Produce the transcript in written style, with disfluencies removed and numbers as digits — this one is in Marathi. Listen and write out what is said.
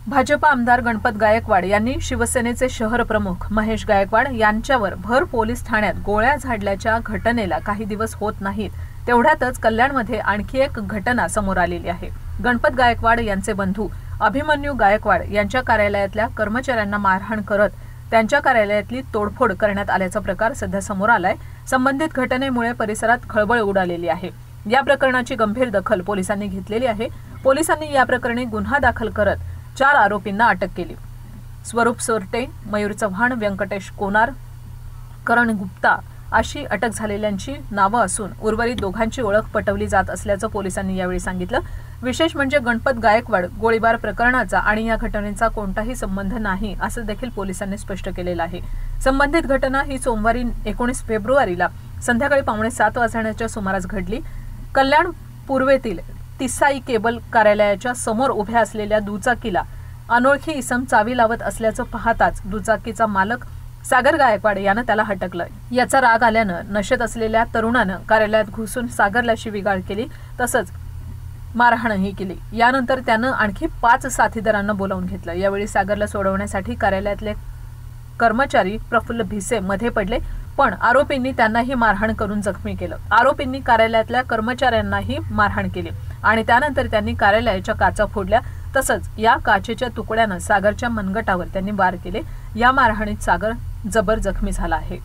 भाजप आमदार गणपत गायकवाड यांनी शिवसेनेचे शहर प्रमुख महेश गायकवाड यांच्यावर भर पोलीस ठाण्यात गोळ्या झाडल्याच्या घटनेला काही दिवस होत नाहीत तेवढ्यातच कल्याणमध्ये आणखी एक घटना समोर आलेली आहे। गणपत गायकवाड यांचे बंधू अभिमन्यू गायकवाड यांच्या कार्यालयातल्या कर्मचाऱ्यांना मारहाण करत त्यांच्या कार्यालयातली तोडफोड करण्यात आल्याचा प्रकार सध्या समोर आलाय। संबंधित घटनेमुळे परिसरात खळबळ उडालेली आहे। या प्रकरणाची गंभीर दखल पोलिसांनी घेतलेली आहे। पोलिसांनी या प्रकरणी गुन्हा दाखल करत 4 आरोपींना अटक केली। स्वरूप सोरटे, मयूर चव्हाण, व्यंकटेश कोनार, करण गुप्ता अशी अटक झालेल्यांची नावं असून उर्वरित दोघांची ओळख पटवली जात असल्याचं पोलिसांनी यावेळी सांगितलं। विशेष म्हणजे गणपत गायकवाड गोळीबार प्रकरणाचा आणि या घटनेचा कोणताही संबंध नाही असं देखील पोलिसांनी स्पष्ट केलेलं आहे। संबंधित घटना ही सोमवारी 19 फेब्रुवारीला संध्याकाळी 7:15 वाजण्याच्या सुमारास घडली। कल्याण पूर्वेतील तिसाई केबल कार्यालयाच्या समोर उभ्या असलेल्या दुचाकीला अनोळखी इसम चावी लावत असल्याचं पाहताच दुचाकीचा मालक सागर गायकवाड यानं त्याला हटकलं। याचा राग आल्यानं नशेत असलेल्या तरुणानं कार्यालयात घुसून सागरला शिवीगाळ केली तसंच मारहाणही केली। यानंतर त्यानं आणखी 5 साथीदारांना बोलावून घेतलं। यावेळी सागरला सोडवण्यासाठी कार्यालयातले कर्मचारी प्रफुल्ल भिसे मध्ये पडले, पण आरोपींनी त्यांनाही मारहाण करून जखमी केलं। आरोपींनी कार्यालयातल्या कर्मचाऱ्यांनाही मारहाण केली आणि त्यानंतर त्यांनी कार्यालयाच्या काचा फोडल्या तसंच या काचेच्या तुकड्यानं सागरच्या मनगटावर त्यांनी वार केले। या मारहाणीत सागर जबर जखमी झाला आहे।